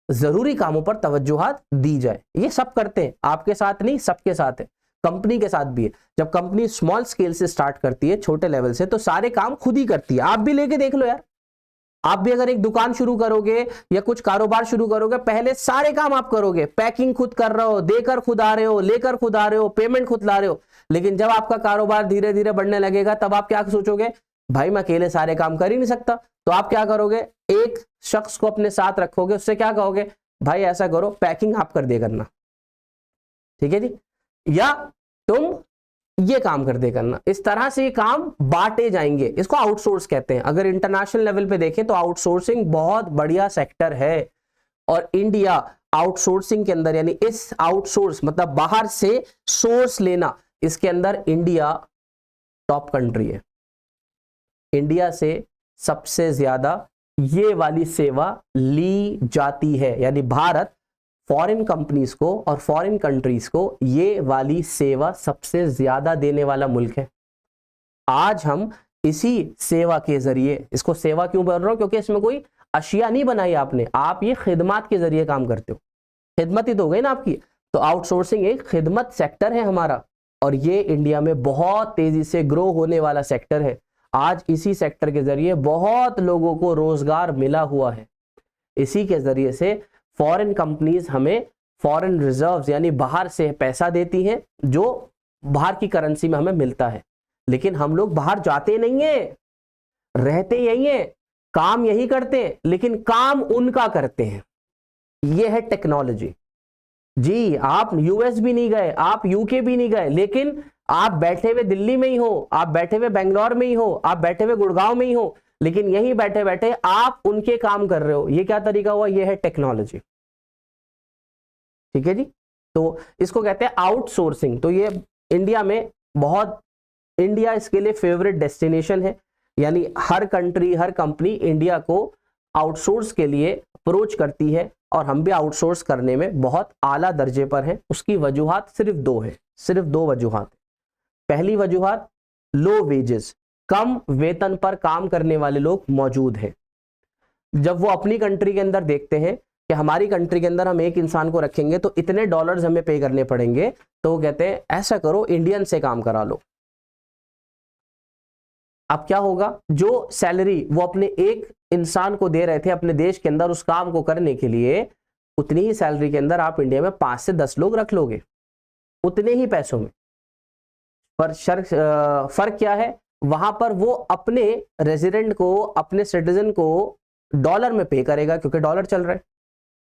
जरूरी कामों पर तवज्जुहात दी जाए। ये सब करते हैं, आपके साथ नहीं, सबके साथ है, कंपनी के साथ भी है। जब कंपनी स्मॉल स्केल से स्टार्ट करती है, छोटे लेवल से, तो सारे काम खुद ही करती है। आप भी लेके देख लो यार, आप भी अगर एक दुकान शुरू करोगे या कुछ कारोबार शुरू करोगे, पहले सारे काम आप करोगे, पैकिंग खुद कर रहे हो, देकर खुद आ रहे हो, लेकर खुद आ रहे हो, पेमेंट खुद ला रहे हो। लेकिन जब आपका कारोबार धीरे धीरे बढ़ने लगेगा, तब आप क्या सोचोगे? भाई मैं अकेले सारे काम कर ही नहीं सकता। तो आप क्या करोगे? एक शख्स को अपने साथ रखोगे, उससे क्या कहोगे? भाई ऐसा करो, पैकिंग आप कर दे करना, ठीक है जी, या तुम ये काम कर दे करना। इस तरह से ये काम बांटे जाएंगे, इसको आउटसोर्स कहते हैं। अगर इंटरनेशनल लेवल पे देखें तो आउटसोर्सिंग बहुत बढ़िया सेक्टर है, और इंडिया आउटसोर्सिंग के अंदर, यानी इस आउटसोर्स मतलब बाहर से सोर्स लेना, इसके अंदर इंडिया टॉप कंट्री है। इंडिया से सबसे ज्यादा ये वाली सेवा ली जाती है, यानी भारत फॉरेन कंपनीज को और फॉरेन कंट्रीज को ये वाली सेवा सबसे ज्यादा देने वाला मुल्क है। आज हम इसी सेवा के जरिए, इसको सेवा क्यों बोल रहा हूं? क्योंकि इसमें कोई अशिया नहीं बनाई आपने, आप ये खिदमत के जरिए काम करते हो, खिदमत ही तो हो गई ना आपकी। तो आउटसोर्सिंग एक खिदमत सेक्टर है हमारा, और ये इंडिया में बहुत तेजी से ग्रो होने वाला सेक्टर है। आज इसी सेक्टर के जरिए बहुत लोगों को रोजगार मिला हुआ है। इसी के जरिए से फॉरेन कंपनीज हमें फॉरेन रिजर्व्स यानी बाहर से पैसा देती हैं, जो बाहर की करेंसी में हमें मिलता है। लेकिन हम लोग बाहर जाते नहीं हैं, रहते यही हैं, काम यही करते हैं, लेकिन काम उनका करते हैं। यह है टेक्नोलॉजी जी। आप यूएस भी नहीं गए, आप यूके भी नहीं गए, लेकिन आप बैठे हुए दिल्ली में ही हो, आप बैठे हुए बेंगलोर में ही हो, आप बैठे हुए गुड़गांव में ही हो, लेकिन यहीं बैठे बैठे आप उनके काम कर रहे हो। ये क्या तरीका हुआ? ये है टेक्नोलॉजी, ठीक है जी। तो इसको कहते हैं आउटसोर्सिंग। तो ये इंडिया में बहुत, इंडिया इसके लिए फेवरेट डेस्टिनेशन है, यानी हर कंट्री, हर कंपनी इंडिया को आउटसोर्स के लिए अप्रोच करती है, और हम भी आउटसोर्स करने में बहुत आला दर्जे पर हैं। उसकी वजूहात सिर्फ दो है, सिर्फ दो वजूहात। पहली वजूहात, लो वेजेस, कम वेतन पर काम करने वाले लोग मौजूद हैं। जब वो अपनी कंट्री के अंदर देखते हैं कि हमारी कंट्री के अंदर हम एक इंसान को रखेंगे तो इतने डॉलर्स हमें पे करने पड़ेंगे, तो वो कहते हैं ऐसा करो इंडियन से काम करा लो। अब क्या होगा? जो सैलरी वो अपने एक इंसान को दे रहे थे अपने देश के अंदर उस काम को करने के लिए, उतनी ही सैलरी के अंदर आप इंडिया में 5 से 10 लोग रख लोगे, उतने ही पैसों में। पर फर्क क्या है, वहां पर वो अपने रेजिडेंट को, अपने सिटीजन को डॉलर में पे करेगा क्योंकि डॉलर चल रहा है।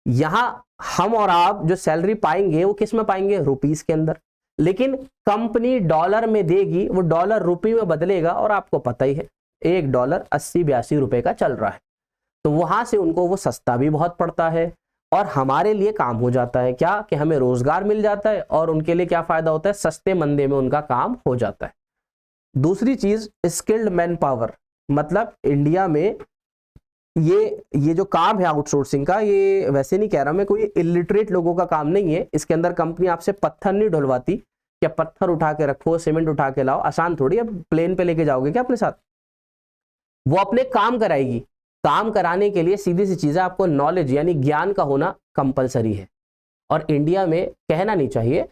यहां हम और आप जो सैलरी पाएंगे वो किस में पाएंगे, रुपीस के अंदर। लेकिन कंपनी डॉलर में देगी, वो डॉलर रुपये में बदलेगा, और आपको पता ही है $1 80-82 रुपए का चल रहा है। तो वहां से उनको वो सस्ता भी बहुत पड़ता है और हमारे लिए काम हो जाता है क्या, कि हमें रोजगार मिल जाता है और उनके लिए क्या फायदा होता है, सस्ते मंदे में उनका काम हो जाता है। दूसरी चीज स्किल्ड मैन पावर, मतलब इंडिया में ये जो काम है आउटसोर्सिंग का, ये वैसे नहीं कह रहा मैं, कोई इलिटरेट लोगों का काम नहीं है। इसके अंदर कंपनी आपसे पत्थर नहीं ढुलवाती, क्या पत्थर उठा के रखो, सीमेंट उठा के लाओ, आसान थोड़ी है, प्लेन पे लेके जाओगे क्या अपने साथ। वो अपने काम कराएगी। काम कराने के लिए सीधी सी चीज है, आपको नॉलेज यानी ज्ञान का होना कंपलसरी है। और इंडिया में कहना नहीं चाहिए,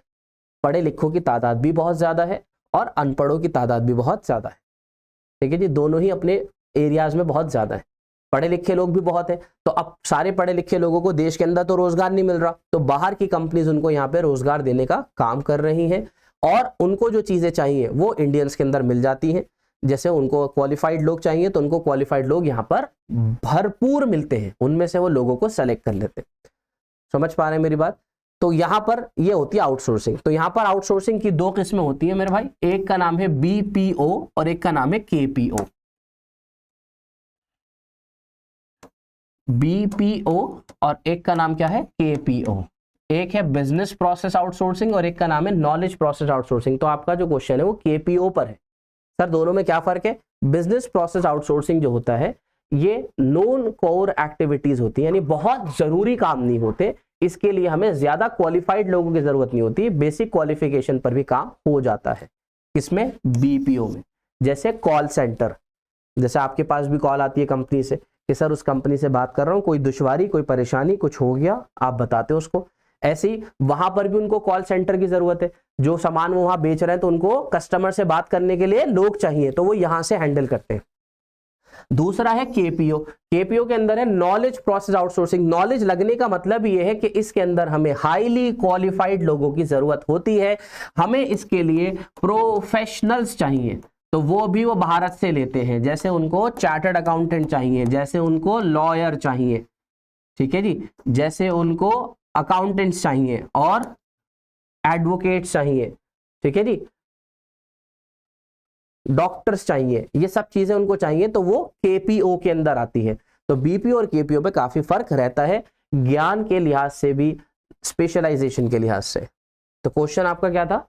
पढ़े लिखों की तादाद भी बहुत ज्यादा है और अनपढ़ों की तादाद भी बहुत ज्यादा है। ठीक है जी, दोनों ही अपने एरियाज में बहुत ज्यादा है। पढ़े लिखे लोग भी बहुत है, तो अब सारे पढ़े लिखे लोगों को देश के अंदर तो रोजगार नहीं मिल रहा, तो बाहर की कंपनीज उनको यहाँ पे रोजगार देने का काम कर रही हैं और उनको जो चीजें चाहिए वो इंडियंस के अंदर मिल जाती हैं। जैसे उनको क्वालिफाइड लोग चाहिए तो उनको क्वालिफाइड लोग यहाँ पर भरपूर मिलते हैं, उनमें से वो लोगों को सेलेक्ट कर लेते हैं। समझ पा रहे हैं मेरी बात। तो यहाँ पर ये होती है आउटसोर्सिंग। तो यहाँ पर आउटसोर्सिंग की 2 किस्में होती है मेरे भाई, एक का नाम है BPO और एक का नाम है KPO। BPO और एक का नाम क्या है, KPO। एक है बिजनेस प्रोसेस आउटसोर्सिंग और एक का नाम है नॉलेज प्रोसेस आउटसोर्सिंग। तो आपका जो क्वेश्चन है वो KPO पर है। सर दोनों में क्या फर्क है, बिजनेस प्रोसेस आउटसोर्सिंग जो होता है ये नॉन कोर एक्टिविटीज होती है, यानी बहुत जरूरी काम नहीं होते, इसके लिए हमें ज्यादा क्वालिफाइड लोगों की जरूरत नहीं होती, बेसिक क्वालिफिकेशन पर भी काम हो जाता है। किसमें, BPO में। जैसे कॉल सेंटर, जैसे आपके पास भी कॉल आती है कंपनी से कि सर उस कंपनी से बात कर रहा हूँ, कोई दुश्वारी, कोई परेशानी, कुछ हो गया, आप बताते हो उसको। ऐसे ही वहां पर भी उनको कॉल सेंटर की जरूरत है, जो सामान वो वहां बेच रहे हैं तो उनको कस्टमर से बात करने के लिए लोग चाहिए, तो वो यहां से हैंडल करते हैं। दूसरा है KPO। KPO के अंदर है नॉलेज प्रोसेस आउटसोर्सिंग। नॉलेज लगने का मतलब ये है कि इसके अंदर हमें हाईली क्वालिफाइड लोगों की जरूरत होती है, हमें इसके लिए प्रोफेशनल्स चाहिए, तो वो भी वो भारत से लेते हैं। जैसे उनको चार्टर्ड अकाउंटेंट चाहिए, जैसे उनको लॉयर चाहिए, ठीक है जी, जैसे उनको अकाउंटेंट्स चाहिए और एडवोकेट्स चाहिए, ठीक है जी, डॉक्टर्स चाहिए, ये सब चीजें उनको चाहिए, तो वो KPO के अंदर आती है। तो BPO और KPO पे काफी फर्क रहता है, ज्ञान के लिहाज से भी, स्पेशलाइजेशन के लिहाज से। तो क्वेश्चन आपका क्या था,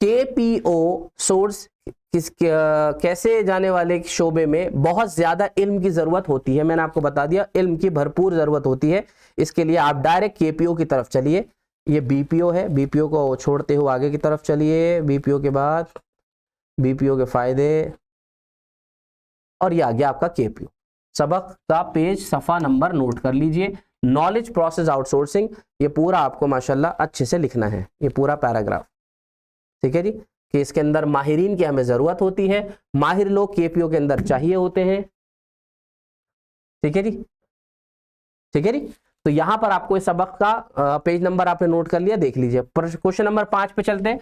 KPO सोर्स कैसे जाने वाले शोबे में बहुत ज्यादा इल्म की जरूरत होती है। मैंने आपको बता दिया, इल्म की भरपूर जरूरत होती है, इसके लिए आप डायरेक्ट KPO की तरफ चलिए। ये BPO है, BPO को छोड़ते हुए आगे की तरफ चलिए, BPO के बाद BPO के फायदे, और ये आ गया आपका KPO। सबक का पेज सफा नंबर नोट कर लीजिए। नॉलेज प्रोसेस आउटसोर्सिंग, ये पूरा आपको माशाल्लाह अच्छे से लिखना है, ये पूरा पैराग्राफ, ठीक है जी, कि इसके अंदर माहिरीन की हमें जरूरत होती है, माहिर लोग KPO के अंदर चाहिए होते हैं, ठीक है जी, ठीक है जी। तो यहां पर आपको इस सबक का पेज नंबर आपने नोट कर लिया, देख लीजिए। क्वेश्चन नंबर 5 पे चलते हैं।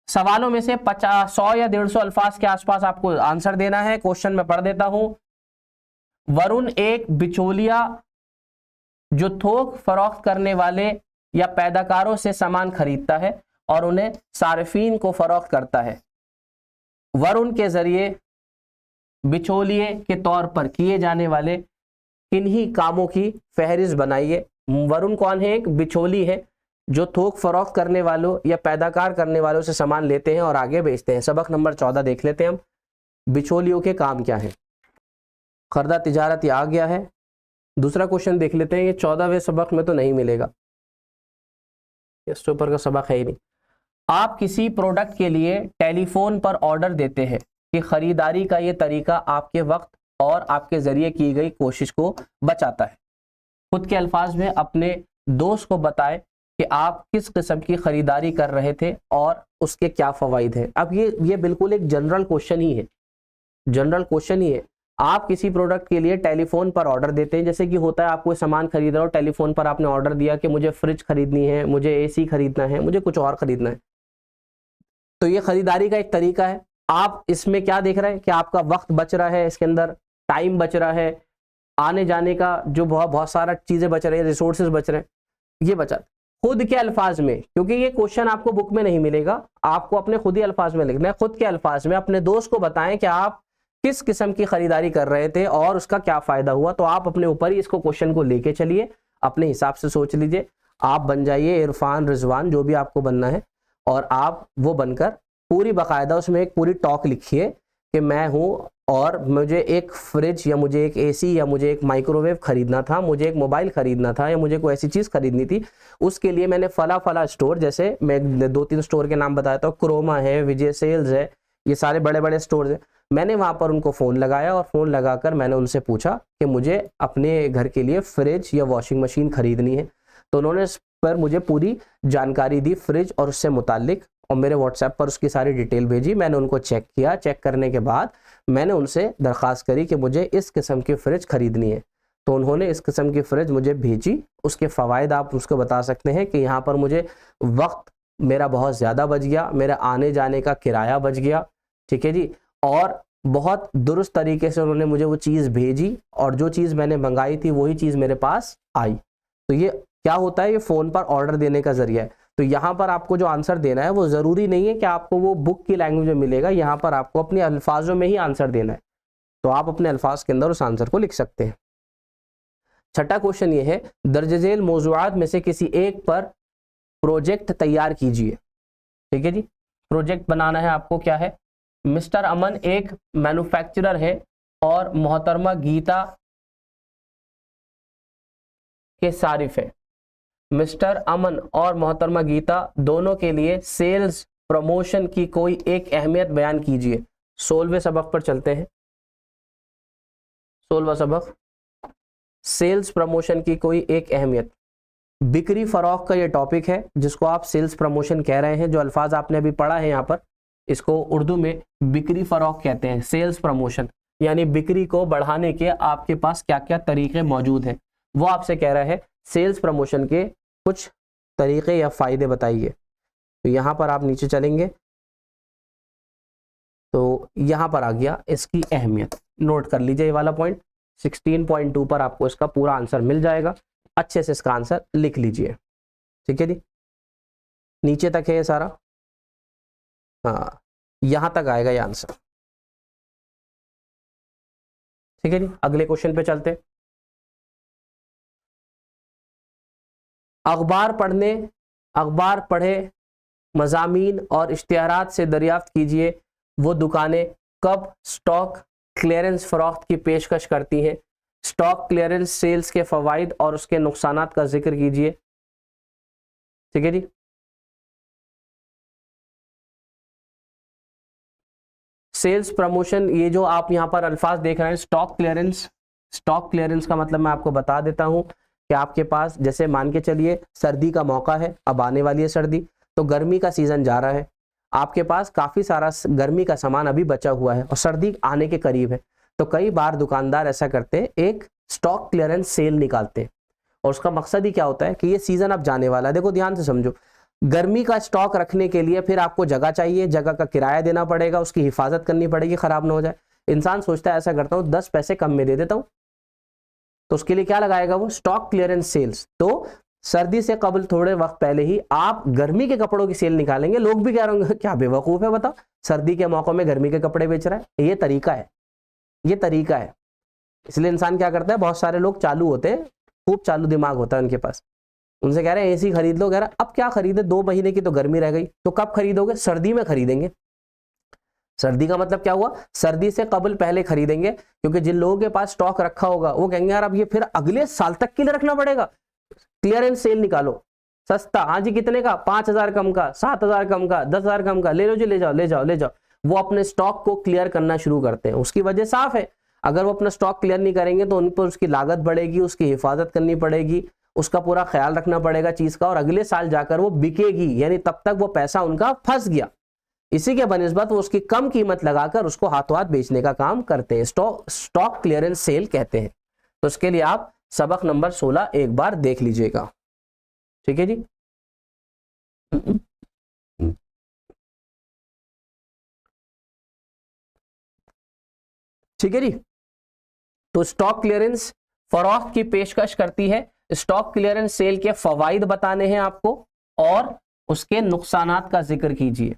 सवालों में से 100 या 150 अल्फाज के आसपास आपको आंसर देना है। क्वेश्चन में पढ़ देता हूं। वरुण एक बिचौलिया जो थोक फरोख्त करने वाले या पैदाकारों से सामान खरीदता है और उन्हें सार्फिन को फरोख्त करता है। वरुण के जरिए बिचौलिए के तौर पर किए जाने वाले किन्हीं कामों की फहरिस्त बनाइए। वरुण कौन है, एक बिचौली है जो थोक फरोख्त करने वालों या पैदाकार करने वालों से सामान लेते हैं और आगे बेचते हैं। सबक नंबर 14 देख लेते हैं हम, बिचौलियों के काम क्या है। खर्दा तिजारत ये आ गया है। दूसरा क्वेश्चन देख लेते हैं, ये 14वें सबक में तो नहीं मिलेगा, इसके ऊपर का सबक है ही नहीं। आप किसी प्रोडक्ट के लिए टेलीफोन पर ऑर्डर देते हैं कि खरीदारी का ये तरीका आपके वक्त और आपके जरिए की गई कोशिश को बचाता है। खुद के अल्फाज में अपने दोस्त को बताएं कि आप किस किस्म की खरीदारी कर रहे थे और उसके क्या फवाइद हैं। अब ये बिल्कुल एक जनरल क्वेश्चन ही है, जनरल क्वेश्चन ही है। आप किसी प्रोडक्ट के लिए टेलीफोन पर ऑर्डर देते हैं, जैसे कि होता है आप कोई सामान खरीद रहे हो, टेलीफोन पर आपने ऑर्डर दिया कि मुझे फ्रिज खरीदनी है, मुझे एसी खरीदना है, मुझे कुछ और खरीदना है, तो ये खरीदारी का एक तरीका है। आप इसमें क्या देख रहे हैं कि आपका वक्त बच रहा है, इसके अंदर टाइम बच रहा है, आने जाने का जो बहुत सारा चीजें बच रही है, रिसोर्सेज बच रहे हैं, ये बचा। खुद के अल्फाज में, क्योंकि ये क्वेश्चन आपको बुक में नहीं मिलेगा, आपको अपने खुद ही अल्फाज में लिखना है। खुद के अल्फाज में अपने दोस्त को बताएं कि आप किस किस्म की खरीदारी कर रहे थे और उसका क्या फायदा हुआ। तो आप अपने ऊपर ही इसको क्वेश्चन को लेके चलिए, अपने हिसाब से सोच लीजिए, आप बन जाइए इरफान, रिजवान, जो भी आपको बनना है, और आप वो बनकर पूरी बाकायदा उसमें एक पूरी टॉक लिखिए कि मैं हूँ और मुझे एक फ्रिज या मुझे एक एसी या मुझे एक माइक्रोवेव खरीदना था, मुझे एक मोबाइल खरीदना था, या मुझे कोई ऐसी चीज़ खरीदनी थी, उसके लिए मैंने फला फला स्टोर, जैसे मैं 2-3 स्टोर के नाम बताया था, क्रोमा है, विजय सेल्स है, ये सारे बड़े बड़े स्टोर हैं, मैंने वहाँ पर उनको फ़ोन लगाया और फ़ोन लगाकर मैंने उनसे पूछा कि मुझे अपने घर के लिए फ्रिज या वॉशिंग मशीन खरीदनी है। तो उन्होंने इस पर मुझे पूरी जानकारी दी फ्रिज और उससे मुतालिक, और मेरे व्हाट्सएप पर उसकी सारी डिटेल भेजी। मैंने उनको चेक किया, चेक करने के बाद मैंने उनसे दरख्वास्त करी कि मुझे इस किस्म की फ्रिज खरीदनी है, तो उन्होंने इस किस्म की फ्रिज मुझे भेजी। उसके फ़वाइद आप उसको बता सकते हैं कि यहाँ पर मुझे वक्त मेरा बहुत ज़्यादा बच गया, मेरा आने जाने का किराया बच गया, ठीक है जी, और बहुत दुरुस्त तरीके से उन्होंने मुझे वो चीज़ भेजी, और जो चीज़ मैंने मंगाई थी वही चीज़ मेरे पास आई। तो ये क्या होता है, ये फ़ोन पर ऑर्डर देने का ज़रिया है। तो यहाँ पर आपको जो आंसर देना है वो ज़रूरी नहीं है कि आपको वो बुक की लैंग्वेज में मिलेगा, यहाँ पर आपको अपने अल्फाजों में ही आंसर देना है, तो आप अपने अल्फाज के अंदर उस आंसर को लिख सकते हैं। छठा क्वेश्चन ये है, दर्जझेल मौज़ूआत में से किसी एक पर प्रोजेक्ट तैयार कीजिए। ठीक है जी, प्रोजेक्ट बनाना है आपको। क्या है, मिस्टर अमन एक मैन्युफैक्चरर है और मोहतरमा गीता के सारिफ है। मिस्टर अमन और मोहतरमा गीता दोनों के लिए सेल्स प्रमोशन की कोई एक अहमियत बयान कीजिए। 16वें सबक पर चलते हैं। 16वां सबक, सेल्स प्रमोशन की कोई एक अहमियत। बिक्री फरोख्त का ये टॉपिक है जिसको आप सेल्स प्रमोशन कह रहे हैं। जो अल्फाज आपने अभी पढ़ा है यहाँ पर, इसको उर्दू में बिक्री फरोख्त कहते हैं, सेल्स प्रमोशन, यानी बिक्री को बढ़ाने के आपके पास क्या क्या तरीके मौजूद हैं, वो आपसे कह रहा है सेल्स प्रमोशन के कुछ तरीके या फ़ायदे बताइए। तो यहाँ पर आप नीचे चलेंगे तो यहाँ पर आ गया इसकी अहमियत, नोट कर लीजिए ये वाला पॉइंट। 16.2 पर आपको इसका पूरा आंसर मिल जाएगा, अच्छे से इसका आंसर लिख लीजिए। ठीक है जी, नीचे तक है ये सारा, हाँ यहाँ तक आएगा ये आंसर। ठीक है जी, अगले क्वेश्चन पे चलते। अखबार पढ़े मज़ामीन और इश्तिहारात से दरियाफ्त कीजिए वो दुकानें कब स्टॉक क्लियरेंस फरोख्त की पेशकश करती हैं। स्टॉक क्लियरेंस सेल्स के फ़वाइद और उसके नुकसानात का जिक्र कीजिए। ठीक है जी, सेल्स प्रमोशन, ये जो आप यहाँ पर अल्फाज देख रहे हैं, स्टॉक क्लियरेंस, स्टॉक क्लियरेंस का मतलब मैं आपको बता देता हूँ कि आपके पास जैसे मान के चलिए सर्दी का मौका है, अब आने वाली है सर्दी, तो गर्मी का सीज़न जा रहा है, आपके पास काफ़ी सारा गर्मी का सामान अभी बचा हुआ है और सर्दी आने के करीब है, तो कई बार दुकानदार ऐसा करते हैं, एक स्टॉक क्लियरेंस सेल निकालते हैं। और उसका मकसद ही क्या होता है कि ये सीज़न अब जाने वाला है। देखो ध्यान से समझो, गर्मी का स्टॉक रखने के लिए फिर आपको जगह चाहिए, जगह का किराया देना पड़ेगा, उसकी हिफाजत करनी पड़ेगी, ख़राब ना हो जाए। इंसान सोचता है ऐसा करता हूँ 10 पैसे कम में दे देता हूँ, तो उसके लिए क्या लगाएगा वो, स्टॉक क्लियरेंस सेल्स। तो सर्दी से कबल थोड़े वक्त पहले ही आप गर्मी के कपड़ों की सेल निकालेंगे, लोग भी कह रहे होंगे क्या बेवकूफ़ है, बताओ सर्दी के मौके में गर्मी के कपड़े बेच रहा है। ये तरीका है, ये तरीका है। इसलिए इंसान क्या करता है, बहुत सारे लोग चालू होते हैं, खूब चालू दिमाग होता है उनके पास, उनसे कह रहे हैं एसी खरीद लो, कह रहा अब क्या खरीदे, 2 महीने की तो गर्मी रह गई, तो कब खरीदोगे, सर्दी में खरीदेंगे। सर्दी का मतलब क्या हुआ, सर्दी से कबल पहले खरीदेंगे, क्योंकि जिन लोगों के पास स्टॉक रखा होगा वो कहेंगे यार अब ये फिर अगले साल तक के लिए रखना पड़ेगा, क्लियरेंस सेल निकालो, सस्ता, हाँ जी कितने का, 5,000 कम का, 7,000 कम का, 10,000 कम का, ले लो जी, ले जाओ ले जाओ ले जाओ। वो अपने स्टॉक को क्लियर करना शुरू करते हैं। उसकी वजह साफ है, अगर वो अपना स्टॉक क्लियर नहीं करेंगे तो उन पर उसकी लागत बढ़ेगी, उसकी हिफाजत करनी पड़ेगी, उसका पूरा ख्याल रखना पड़ेगा चीज़ का, और अगले साल जाकर वो बिकेगी, यानी तब तक वो पैसा उनका फंस गया। इसी के बनिस्बत वो उसकी कम कीमत लगाकर उसको हाथों हाथ बेचने का काम करते हैं, स्टॉक क्लियरेंस सेल कहते हैं। तो इसके लिए आप सबक नंबर 16 एक बार देख लीजिएगा, ठीक है जी। ठीक है जी। तो स्टॉक क्लियरेंस फरोख्त की पेशकश करती है। स्टॉक क्लियरेंस सेल के फवाइद बताने हैं आपको और उसके नुकसानात का जिक्र कीजिए,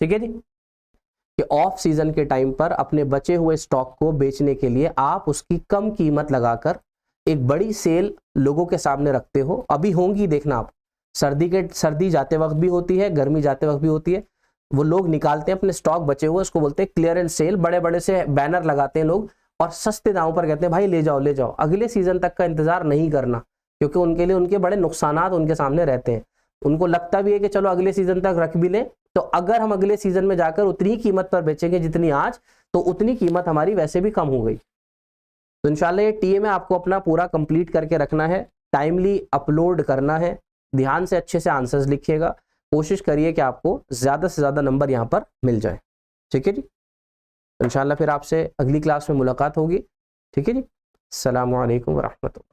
ठीक है जी। कि ऑफ सीजन के टाइम पर अपने बचे हुए स्टॉक को बेचने के लिए आप उसकी कम कीमत लगाकर एक बड़ी सेल लोगों के सामने रखते हो। अभी होंगी, देखना आप, सर्दी जाते वक्त भी होती है, गर्मी जाते वक्त भी होती है। वो लोग निकालते हैं अपने स्टॉक बचे हुए, उसको बोलते हैं क्लियरेंस सेल। बड़े बड़े से बैनर लगाते हैं लोग और सस्ते दामों पर कहते हैं भाई ले जाओ ले जाओ। अगले सीजन तक का इंतजार नहीं करना, क्योंकि उनके लिए उनके बड़े नुकसानात उनके सामने रहते हैं। उनको लगता भी है कि चलो अगले सीजन तक रख भी लें, तो अगर हम अगले सीजन में जाकर उतनी कीमत पर बेचेंगे जितनी आज, तो उतनी कीमत हमारी वैसे भी कम हो गई। तो इंशाल्लाह ये टीए में आपको अपना पूरा कंप्लीट करके रखना है, टाइमली अपलोड करना है, ध्यान से अच्छे से आंसर्स लिखिएगा, कोशिश करिए कि आपको ज़्यादा से ज़्यादा नंबर यहाँ पर मिल जाए, ठीक है जी। इंशाल्लाह फिर आपसे अगली क्लास में मुलाकात होगी, ठीक है जी। अस्सलामु अलैकुम व रहमतुल्लाह।